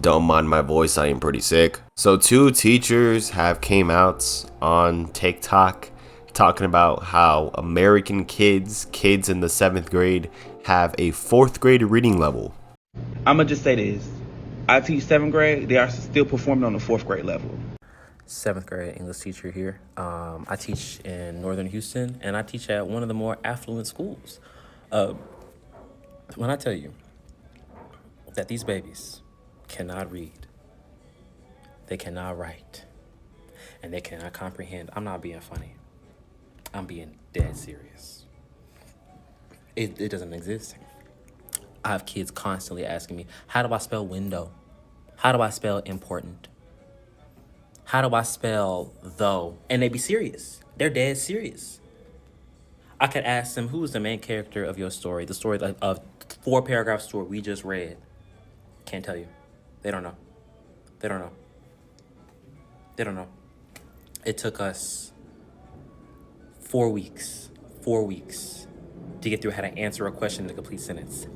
Don't mind my voice, I am pretty sick. So two teachers have came out on TikTok talking about how American kids in the 7th grade have a 4th grade reading level. I'm gonna just say this. I teach 7th grade, they are still performing on the 4th grade level. 7th grade English teacher here. I teach in northern Houston, and I teach at one of the more affluent schools. When I tell you that these babies cannot read, they cannot write, and they cannot comprehend, I'm not being funny. I'm being dead serious. It doesn't exist. I have kids constantly asking me, how do I spell window? How do I spell important? How do I spell though? And they be serious. They're dead serious. I could ask them, who is the main character of your story? The story of 4-paragraph story we just read. Can't tell you. They don't know. They don't know. They don't know. It took us 4 weeks to get through how to answer a question in a complete sentence.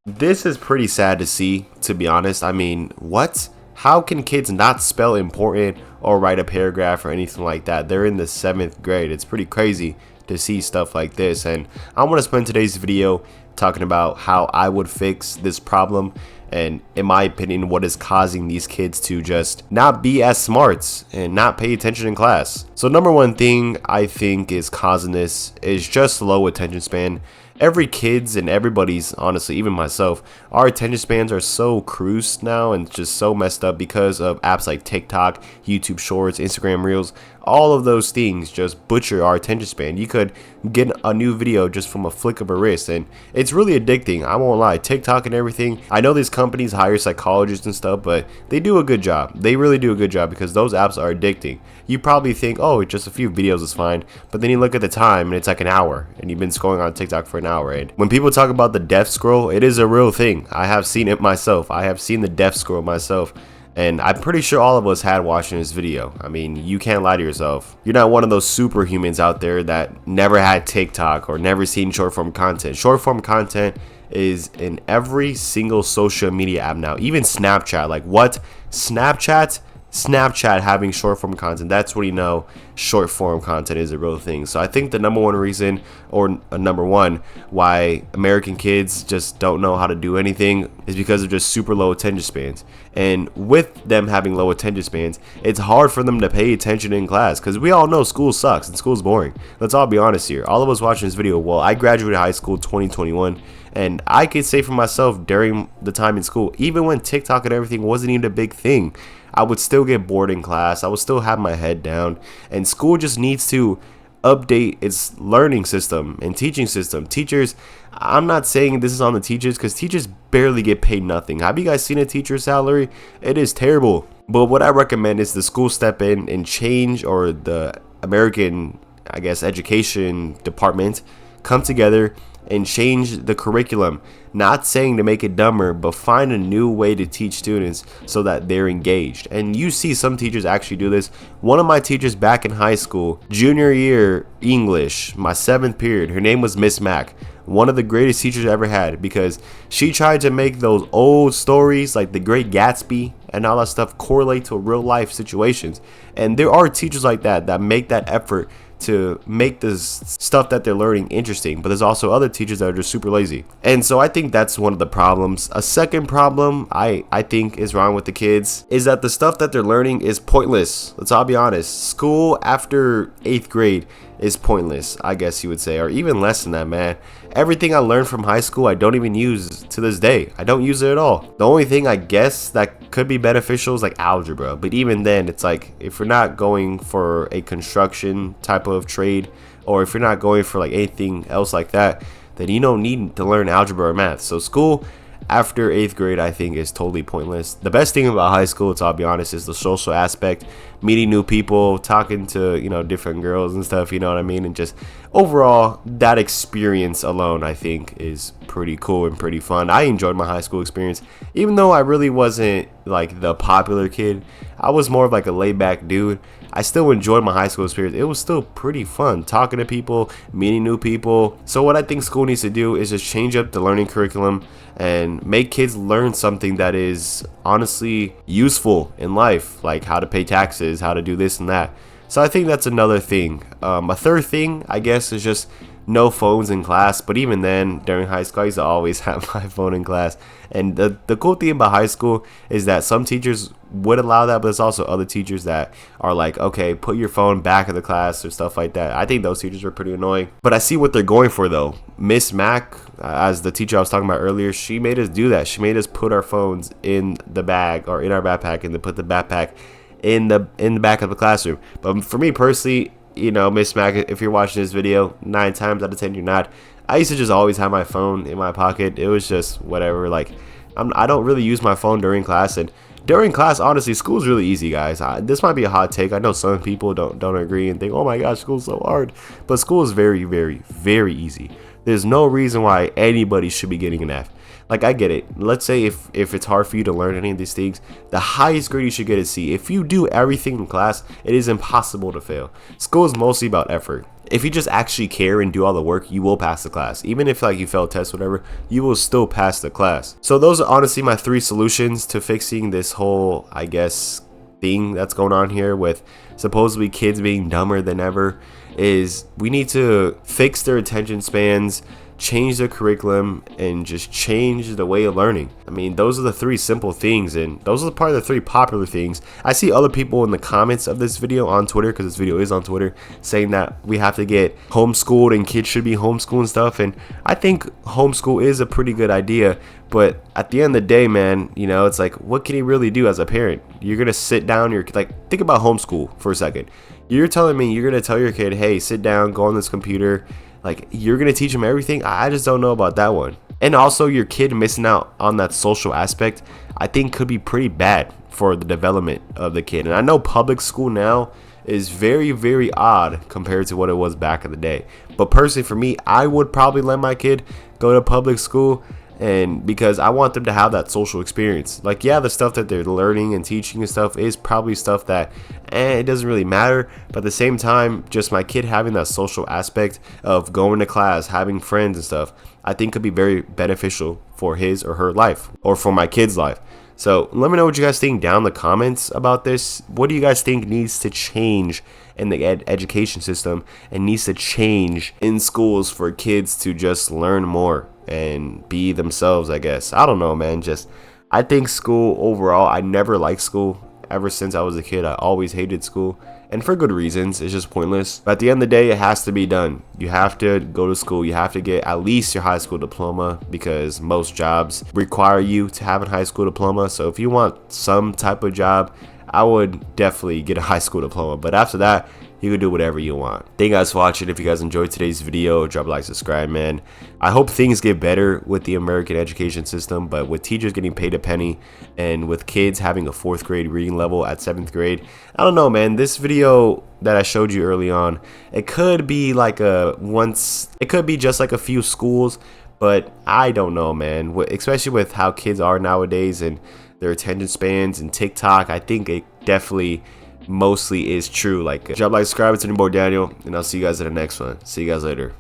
This is pretty sad to see, to be honest. I mean, what? How can kids not spell important or write a paragraph or anything like that? They're in the 7th grade. It's pretty crazy to see stuff like this. And I want to spend today's video talking about how I would fix this problem and, in my opinion, what is causing these kids to just not be as smart and not pay attention in class. So number one thing I think is causing this is just low attention span. Every kid's and everybody's, honestly, even myself, our attention spans are so cruised now and just so messed up because of apps like TikTok, YouTube Shorts, Instagram Reels. All of those things just butcher our attention span. You could get a new video just from a flick of a wrist, and it's really addicting. I won't lie. TikTok and everything, I know these companies hire psychologists and stuff, but they do a good job. They really do a good job because those apps are addicting. You probably think, oh, just a few videos is fine, but then you look at the time and it's like an hour, and you've been scrolling on TikTok for an hour. And when people talk about the death scroll, it is a real thing. I have seen it myself. I have seen the death scroll myself. And I'm pretty sure all of us had watching this video. I mean, you can't lie to yourself. You're not one of those superhumans out there that never had TikTok or never seen short form content. Short form content is in every single social media app now, even Snapchat. Like, what? Snapchat having short form content. That's when you know short form content is a real thing. So I think the number one reason, or number one, why American kids just don't know how to do anything is because of just super low attention spans. And with them having low attention spans, it's hard for them to pay attention in class, because we all know school sucks and school's boring. Let's all be honest here. All of us watching this video, well, I graduated high school 2021, and I could say for myself, during the time in school, even when TikTok and everything wasn't even a big thing, I would still get bored in class. I would still have my head down, and school just needs to update its learning system and teaching system. Teachers, I'm not saying this is on the teachers, because teachers barely get paid nothing. Have you guys seen a teacher's salary? It is terrible. But what I recommend is the school step in and change, or the American, I guess, education department come together and change the curriculum. Not saying to make it dumber, but find a new way to teach students so that they're engaged. And you see some teachers actually do this. One of my teachers back in high school, junior year English, my 7th period, her name was Miss Mac. One of the greatest teachers I ever had, because she tried to make those old stories like The Great Gatsby and all that stuff correlate to real life situations. And there are teachers like that make that effort to make this stuff that they're learning interesting, but there's also other teachers that are just super lazy. And so I think that's one of the problems. A second problem I think is wrong with the kids is that the stuff that they're learning is pointless. Let's all be honest. School after 8th grade is pointless, I guess you would say, or even less than that, man. Everything I learned from high school I don't even use to this day. I don't use it at all. The only thing I guess that could be beneficial is like algebra, but even then it's like, if you're not going for a construction type of trade, or if you're not going for like anything else like that, then you don't need to learn algebra or math. So school after 8th grade I think is totally pointless. The best thing about high school, to I'll be honest, is the social aspect, meeting new people, talking to, you know, different girls and stuff, you know what I mean? And just overall, that experience alone I think is pretty cool and pretty fun. I enjoyed my high school experience, even though I really wasn't like the popular kid. I was more of like a laid back dude. I still enjoyed my high school experience. It was still pretty fun talking to people, meeting new people. So what I think school needs to do is just change up the learning curriculum and make kids learn something that is honestly useful in life, like how to pay taxes, how to do this and that. So I think that's another thing. A third thing, I guess, is just no phones in class. But even then, during high school, I used to always have my phone in class. And the cool thing about high school is that some teachers would allow that, but there's also other teachers that are like, okay, put your phone back in the class or stuff like that. I think those teachers are pretty annoying. But I see what they're going for, though. Miss Mac, as the teacher I was talking about earlier, she made us do that. She made us put our phones in the bag or in our backpack, and then put the backpack in the back of the classroom. But for me personally, you know, Miss Mac, if you're watching this video, 9 times out of 10 you're not. I used to just always have my phone in my pocket. It was just whatever. Like, I don't really use my phone during class. And during class, honestly, school's really easy, guys. This might be a hot take. I know some people don't agree and think, oh my gosh, school's so hard. But school is very, very, very easy. There's no reason why anybody should be getting an F. Like, I get it. Let's say if it's hard for you to learn any of these things, the highest grade you should get is C. If you do everything in class, it is impossible to fail. School is mostly about effort. If you just actually care and do all the work, you will pass the class. Even if like you fail tests, whatever, you will still pass the class. So those are honestly my 3 solutions to fixing this whole, I guess, thing that's going on here with supposedly kids being dumber than ever. Is we need to fix their attention spans, change the curriculum, and just change the way of learning. I mean, those are the 3 simple things, and those are probably the 3 popular things. I see other people in the comments of this video on Twitter, because this video is on Twitter, saying that we have to get homeschooled and kids should be homeschooled and stuff. And I think homeschool is a pretty good idea, but at the end of the day, man, you know, it's like, what can you really do as a parent? You're gonna sit down, you're like, think about homeschool for a second. You're telling me you're gonna tell your kid, hey, sit down, go on this computer, like, you're gonna teach them everything? I just don't know about that one. And also, your kid missing out on that social aspect, I think could be pretty bad for the development of the kid. And I know public school now is very, very odd compared to what it was back in the day. But personally, for me, I would probably let my kid go to public school, and because I want them to have that social experience. Like, yeah, the stuff that they're learning and teaching and stuff is probably stuff that it doesn't really matter, but at the same time, just my kid having that social aspect of going to class, having friends and stuff, I think could be very beneficial for his or her life, or for my kid's life. So let me know what you guys think down in the comments about this. What do you guys think needs to change in the education system and needs to change in schools for kids to just learn more and be themselves, I guess? I don't know, man. Just, I think school overall, I never liked school. Ever since I was a kid, I always hated school, and for good reasons. It's just pointless. But at the end of the day, it has to be done. You have to go to school. You have to get at least your high school diploma, because most jobs require you to have a high school diploma. So if you want some type of job, I would definitely get a high school diploma. But after that, you can do whatever you want. Thank you guys for watching. If you guys enjoyed today's video, drop a like, subscribe, man. I hope things get better with the American education system, but with teachers getting paid a penny and with kids having a 4th grade reading level at 7th grade, I don't know, man. This video that I showed you early on, it could be like it could be just like a few schools, but I don't know, man. Especially with how kids are nowadays and their attention spans and TikTok, I think it definitely mostly is true. Like, drop a like, subscribe. It's your boy Daniel, and I'll see you guys in the next one. See you guys later.